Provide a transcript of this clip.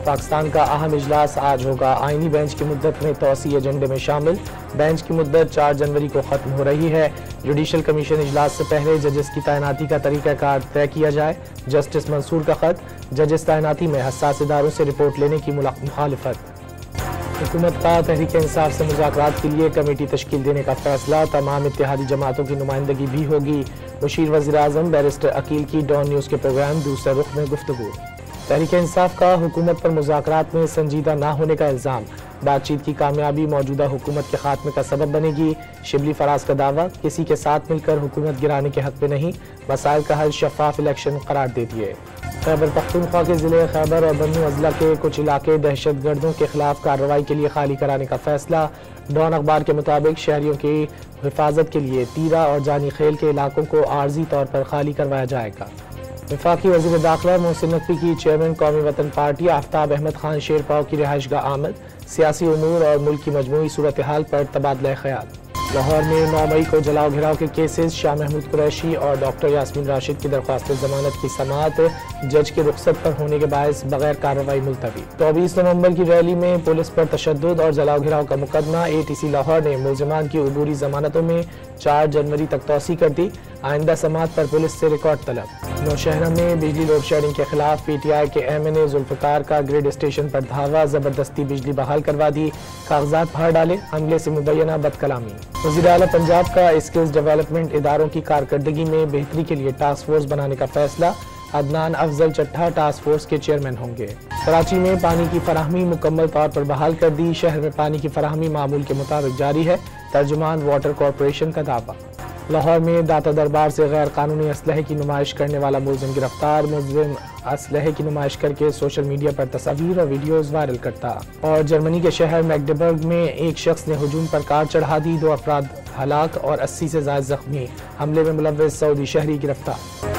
पाकिस्तान का अहम इजलास आज होगा। आईनी बेंच की मुद्दत में तोसी एजेंडे में शामिल। बेंच की मुद्दत 4 जनवरी को खत्म हो रही है। जुडिशल कमीशन इजलास से पहले जजेस की तैनाती का तरीकाकार तय किया जाए। जस्टिस मंसूर का खत। जजेस तैनाती में हसास इदारों से रिपोर्ट लेने की मुखालिफत। हुकूमत का तहरीक इंसाफ से मुज़ाकरात के लिए कमेटी तश्कील देने का फैसला। तमाम इत्तेहादी जमातों की नुमाइंदगी भी होगी। मुशीर वज़ीर आज़म बैरिस्टर अकील की डॉन न्यूज़ के प्रोग्राम दूसरे रुख में गुफ्तगू। तहरीक इंसाफ का हुकूमत पर मुज़ाकरात में संजीदा न होने का इल्ज़ाम। बातचीत की कामयाबी मौजूदा हुकूमत के खात्मे का सबब बनेगी। शिबली फराज का दावा, किसी के साथ मिलकर हुकूमत गिराने के हक में नहीं। मसाइल का हल शफाफ इलेक्शन करार दे दिए। खैबर पख्तूनख्वा के ज़िले खैबर और बन्नू अजला के कुछ इलाके दहशत गर्दों के खिलाफ कार्रवाई के लिए खाली कराने का फैसला। डॉन अखबार के मुताबिक शहरियों की हिफाजत के लिए तीरा और जानी खेल के इलाकों को आर्जी तौर पर खाली करवाया जाएगा। वफाकी वज़ीर दाखिला मोहसिन नकवी की चेयरमैन कौमी वतन पार्टी आफ्ताब अहमद खान शेरपाव की रिहाइशगाह आमद। सियासी उमूर और मुल्क की मजमूई सूरत हाल पर तबादला ख्याल। लाहौर में 9 मई को जलाओ घिराव के केसेस। शाह महमूद कुरैशी और डॉक्टर यास्मीन राशिद की दरख्वास्त जमानत की समाअत जज की रुख्सत पर होने के बायस बगैर कार्रवाई मुलतवी। 24 नवंबर की रैली में पुलिस पर तशद्दुद और जलाओ घिराव का मुकदमा। ATC लाहौर ने मुलजमान की अबूरी जमानतों में 4 जनवरी तक तोसी कर दी। आइंदा समाअत पर पुलिस से रिकॉर्ड तलब। नौशहरा में बिजली लोड शेडिंग के खिलाफ PTI के MNA जुल्फकार का ग्रिड स्टेशन पर धावा। जबरदस्ती बिजली बहाल करवा दी। कागजात फाड़ डाले। हमले से मुबैना बदकलामी। वज़ीर आला पंजाब का स्किल्स डेवलपमेंट इदारों की कारकर्दगी में बेहतरी के लिए टास्क फोर्स बनाने का फैसला। अदनान अफजल चट्ठा टास्क फोर्स के चेयरमैन होंगे। कराची में पानी की फराहमी मुकम्मल तौर पर बहाल कर दी। शहर में पानी की फराहमी मामूल के मुताबिक जारी है। तर्जुमान वाटर कॉरपोरेशन का दावा। लाहौर में दाता दरबार से गैर कानूनी असलहे की नुमाइश करने वाला मुलजिम गिरफ्तार। मुलजिम असलहे की नुमाइश करके सोशल मीडिया पर तस्वीर और वीडियोज़ वायरल करता। और जर्मनी के शहर मैग्डेबर्ग में एक शख्स ने हुजूम पर कार चढ़ा दी। 2 अफराद हलाक और 80 से ज़ायद जख्मी। हमले में मुलव्वस सऊदी शहरी गिरफ्तार।